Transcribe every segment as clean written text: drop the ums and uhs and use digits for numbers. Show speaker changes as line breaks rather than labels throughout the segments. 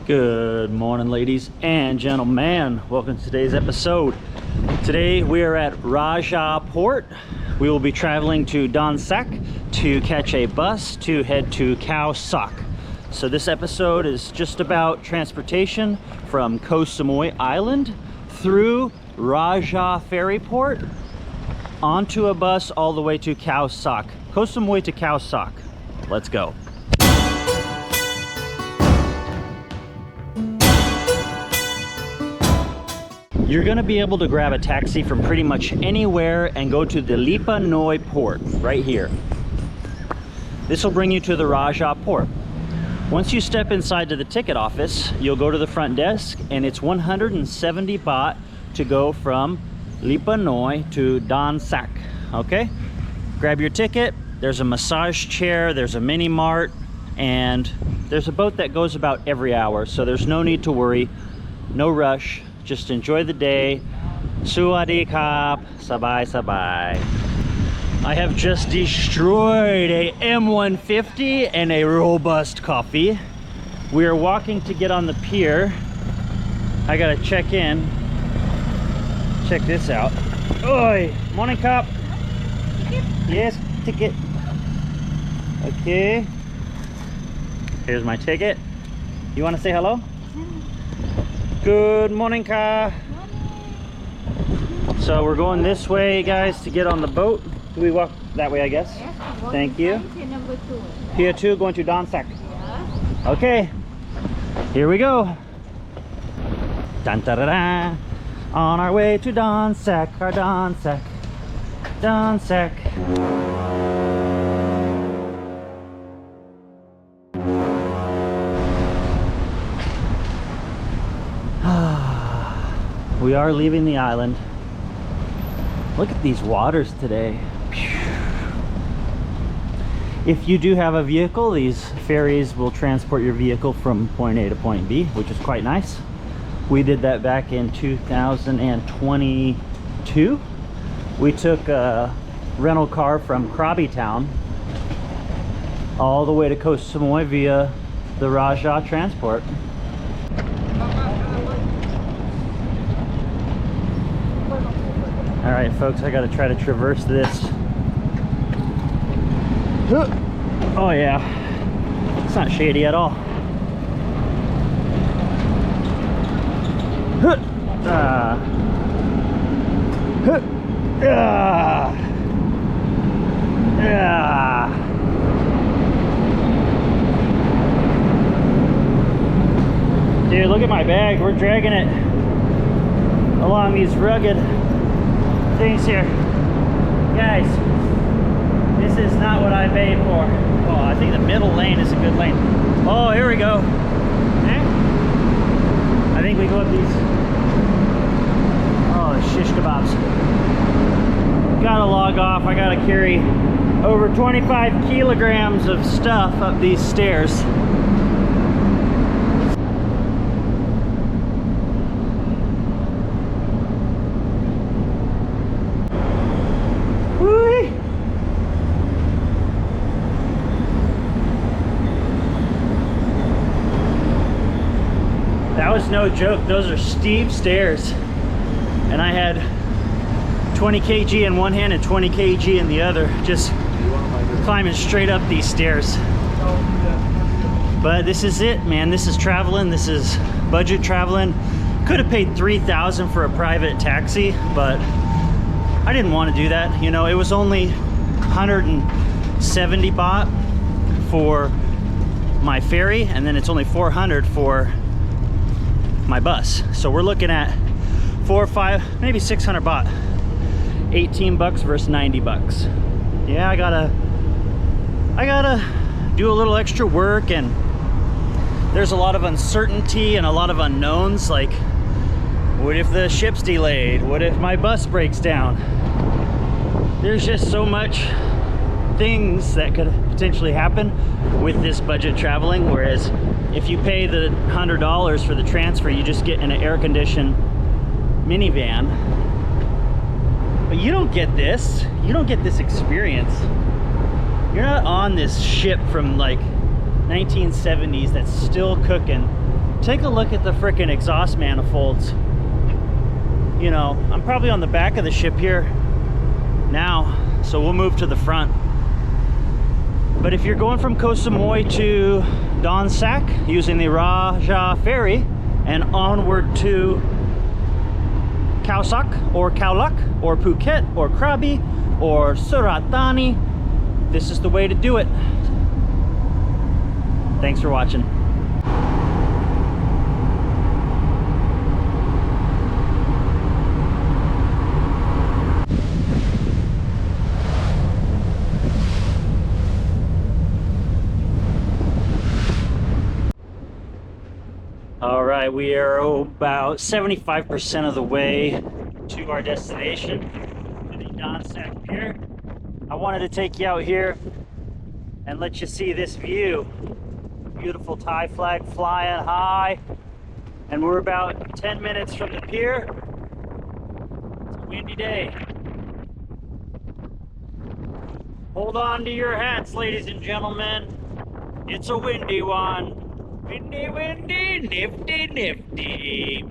Good morning, ladies and gentlemen. Welcome to today's episode. Today we are at Raja Port. We will be traveling to Don Sak to catch a bus to head to Khao Sok. So this episode is just about transportation from Koh Samui Island through Raja Ferry Port onto a bus all the way to Khao Sok. Koh Samui to Khao Sok. Let's go. You're gonna be able to grab a taxi from pretty much anywhere and go to the Lipa Noi port right here. This will bring you to the Raja port. Once you step inside to the ticket office, you'll go to the front desk and it's 170 baht to go from Lipa Noi to Don Sak, okay? Grab your ticket, there's a massage chair, there's a mini mart, and there's a boat that goes about every hour, so there's no need to worry, no rush. Just enjoy the day. Sawadee Kap, sabai sabai. I have just destroyed a M150 and a robust coffee. We are walking to get on the pier. I gotta check in. Check this out. Oi, morning Kap. Yes, ticket. Okay. Here's my ticket. You wanna say hello? Good morning, Ka. So we're going this way, guys, to get on the boat. Do we walk that way, I guess? Yes, thank you. Number 2. Pier 2 going to Don Sak. Yes. Okay, here we go. Dun, da, da, da. On our way to Don Sak, our Don Sak, Don Sak. We are leaving the island. Look at these waters today. If you do have a vehicle, these ferries will transport your vehicle from point A to point B, which is quite nice. We did that back in 2022. We took a rental car from Krabi Town all the way to Koh Samui via the Raja transport. All right, folks, I got to try to traverse this. Oh yeah, it's not shady at all. Dude, look at my bag. We're dragging it along these rugged things here. Guys, this is not what I paid for. Oh, I think the middle lane is a good lane. Oh, here we go. Eh? I think we go up these. Oh, shish kebabs. Gotta log off. I gotta carry over 25 kilograms of stuff up these stairs. That was no joke. Those are steep stairs. And I had 20 kg in one hand and 20 kg in the other, just climbing straight up these stairs. But this is it, man. This is traveling. This is budget traveling. Could have paid 3,000 for a private taxi, but I didn't want to do that. You know, it was only 170 baht for my ferry, and then it's only 400 for my bus. So we're looking at 4 or 5, maybe 600 baht. 18 bucks versus 90 bucks. Yeah, I gotta do a little extra work, and there's a lot of uncertainty and a lot of unknowns. Like, what if the ship's delayed? What if my bus breaks down? There's just so much things that could potentially happen with this budget traveling, whereas if you pay the $100 for the transfer, you just get in an air-conditioned minivan. But you don't get this. You don't get this experience. You're not on this ship from like 1970s that's still cooking Take a look at the frickin' exhaust manifolds. You know, I'm probably on the back of the ship here now, so we'll move to the front. But if you're going from Koh Samui to Don Sak using the Raja ferry and onward to Khao Sok or Khao Lak or Phuket or Krabi or Surat Thani, this is the way to do it. Thanks for watching. All right, we are about 75% of the way to our destination, to the Don Sak Pier. I wanted to take you out here and let you see this view. Beautiful Thai flag flying high, and we're about 10 minutes from the pier. It's a windy day. Hold on to your hats, ladies and gentlemen. It's a windy one. Windy, windy, nifty, nifty.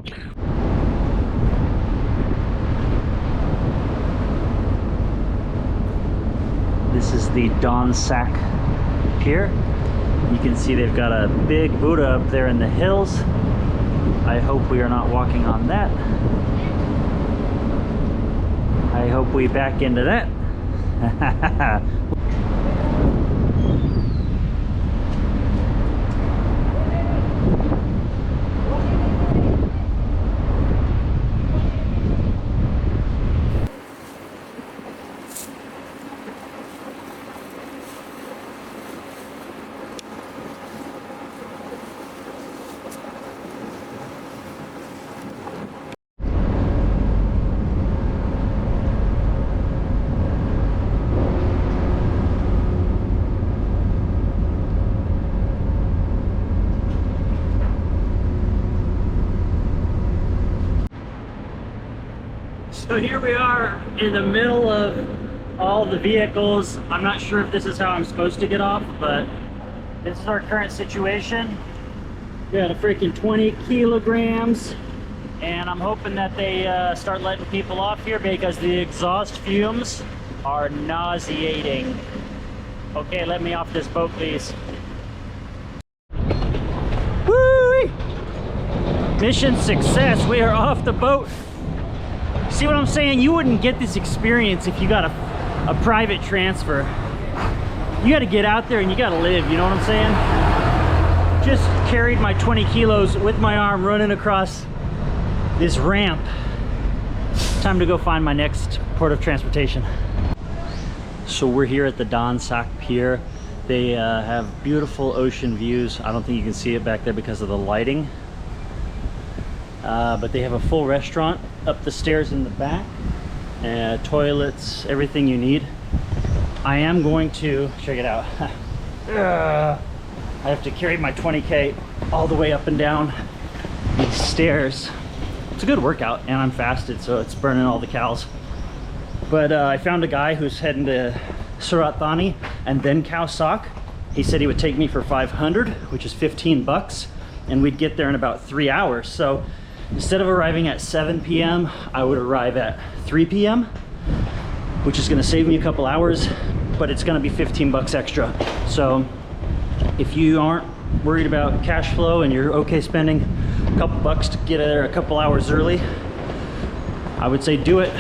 This is the Don Sak Pier. You can see they've got a big Buddha up there in the hills. I hope we are not walking on that. I hope we back into that. So here we are in the middle of all the vehicles. I'm not sure if this is how I'm supposed to get off, but this is our current situation. We got a freaking 20 kilograms, and I'm hoping that they start letting people off here because the exhaust fumes are nauseating. Okay, let me off this boat, please. Woo! Mission success. We are off the boat. See what I'm saying? You wouldn't get this experience if you got a private transfer. You got to get out there and you got to live, you know what I'm saying? Just carried my 20 kilos with my arm running across this ramp. Time to go find my next port of transportation. So we're here at the Don Sak Pier. They have beautiful ocean views. I don't think you can see it back there because of the lighting. But they have a full restaurant up the stairs in the back, toilets, everything you need. I am going to check it out. I have to carry my 20K all the way up and down these stairs. It's a good workout, and I'm fasted, so it's burning all the calories. But I found a guy who's heading to Surat Thani and then Khao Sok. He said he would take me for 500, which is 15 bucks, and we'd get there in about 3 hours. So instead of arriving at 7 p.m., I would arrive at 3 p.m., which is gonna save me a couple hours, but it's gonna be 15 bucks extra. So if you aren't worried about cash flow and you're okay spending a couple bucks to get there a couple hours early, I would say do it,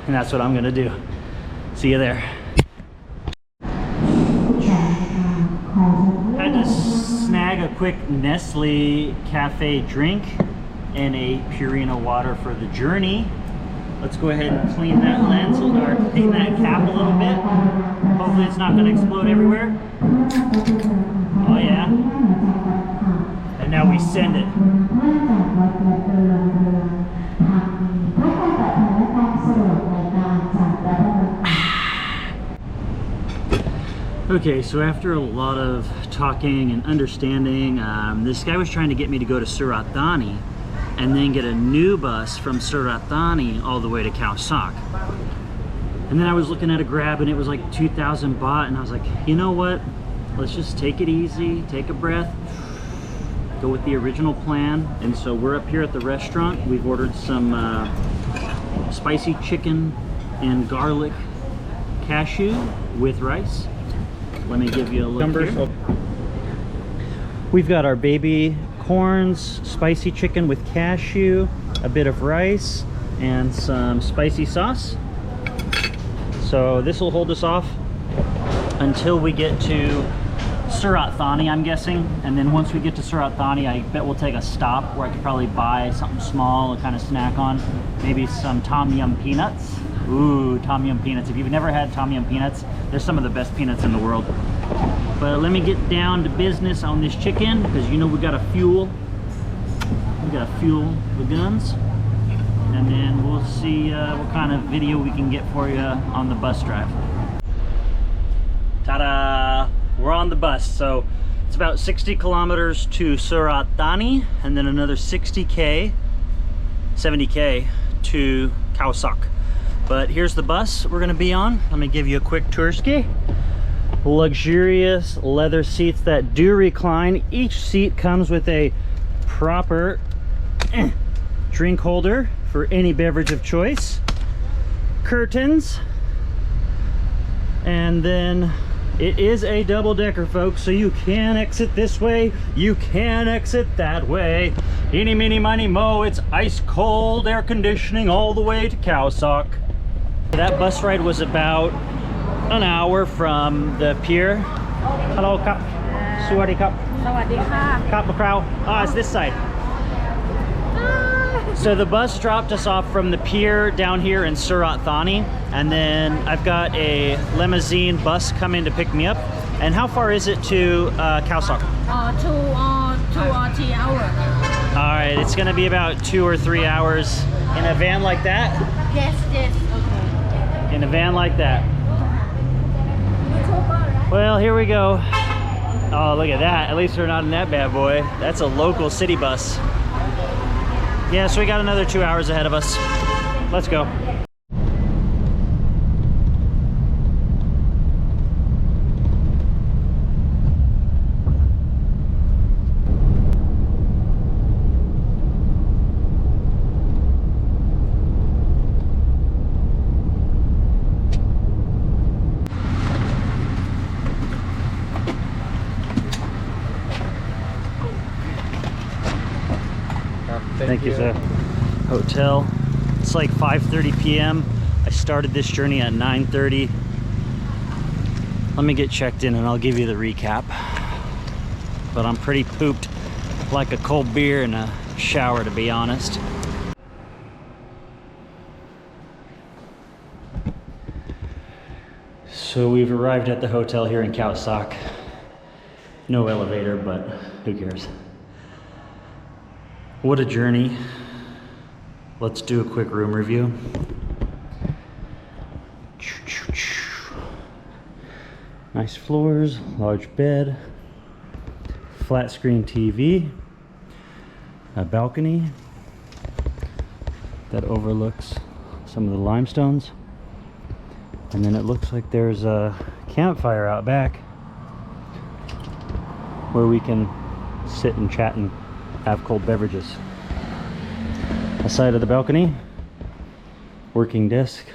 and that's what I'm gonna do. See you there. Had to snag a quick Nestle cafe drink and a Purina water for the journey. Let's go ahead and clean that lens, or clean that cap a little bit. Hopefully it's not going to explode everywhere. Oh yeah. And now we send it. Okay, so after a lot of talking and understanding, this guy was trying to get me to go to Surat Thani and then get a new bus from Surat Thani all the way to Khao Sok. And then I was looking at a Grab and it was like 2,000 baht, and I was like, you know what? Let's just take it easy, take a breath. go with the original plan. And so we're up here at the restaurant. We've ordered some spicy chicken and garlic cashew with rice. Let me give you a look here. We've got our baby corns, spicy chicken with cashew, a bit of rice, and some spicy sauce. So this will hold us off until we get to Surat Thani, I'm guessing. And then once we get to Surat Thani, I bet we'll take a stop where I could probably buy something small to kind of snack on. Maybe some tom yum peanuts. Ooh, tom yum peanuts. If you've never had tom yum peanuts, they're some of the best peanuts in the world. But let me get down to business on this chicken, because you know we gotta fuel. We gotta fuel the guns. And then we'll see what kind of video we can get for you on the bus drive. Ta-da! We're on the bus. So it's about 60 kilometers to Surat Thani, and then another 70K to Khao Sok. But here's the bus we're gonna be on. Let me give you a quick tour ski. Luxurious leather seats that do recline. Each seat comes with a proper drink holder for any beverage of choice. Curtains. And then it is a double-decker, folks, so you can exit this way, you can exit that way. Eeny, meeny, miny, mo, it's ice cold air conditioning all the way to Khao Sok. That bus ride was about an hour from the pier. Hello, Kap. Sawadee Kap.
Sawadee ka.
Kap Macau. Ah, it's this side. So the bus dropped us off from the pier down here in Surat Thani, and then I've got a limousine bus coming to pick me up. And how far is it to Khao Sok?
2 or 3 hours.
All right, it's gonna be about 2 or 3 hours in a van like that.
Yes, okay.
In a van like that. Well, here we go. Oh, look at that. At least we're not in that bad boy. That's a local city bus. Yeah, so we got another 2 hours ahead of us. Let's go. Thank you, sir. Hotel. It's like 5:30 p.m. I started this journey at 9:30. Let me get checked in and I'll give you the recap. But I'm pretty pooped, like a cold beer in a shower, to be honest. So we've arrived at the hotel here in Khao Sok. No elevator, but who cares? What a journey. Let's do a quick room review. Nice floors, large bed, flat screen TV, a balcony that overlooks some of the limestones. And then it looks like there's a campfire out back where we can sit and chat and have cold beverages. Aside of the balcony, working desk,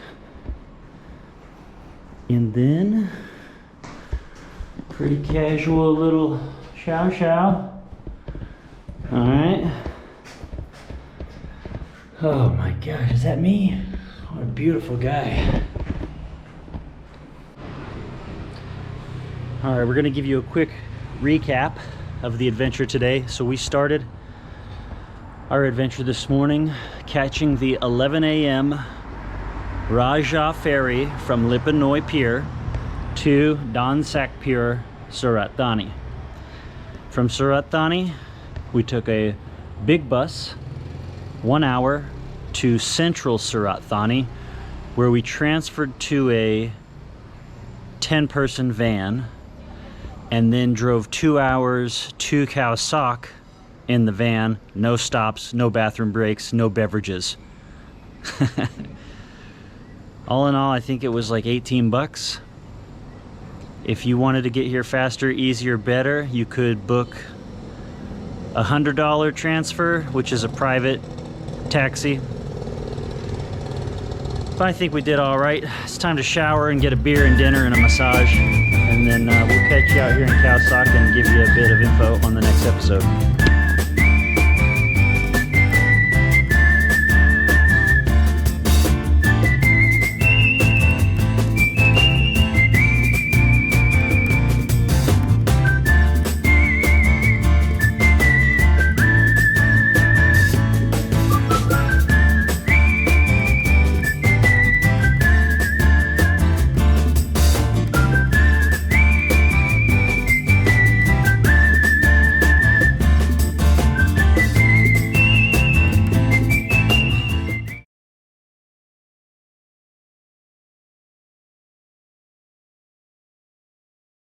and then pretty casual little chow. All right. Oh my gosh, is that me? What a beautiful guy. All right, we're gonna give you a quick recap of the adventure today. So we started our adventure this morning catching the 11 a.m. Raja ferry from Lipa Noi Pier to Dan Sak Pier, Surat Thani. From Surat Thani, we took a big bus, 1 hour, to central Surat Thani, where we transferred to a 10-person van, and then drove 2 hours to Khao Sok in the van. No stops, no bathroom breaks, no beverages. All in all, I think it was like 18 bucks. If you wanted to get here faster, easier, better, you could book $100 transfer, which is a private taxi. But I think we did all right. It's time to shower and get a beer and dinner and a massage. And then we'll catch you out here in Khao Sok and give you a bit of info on the next episode.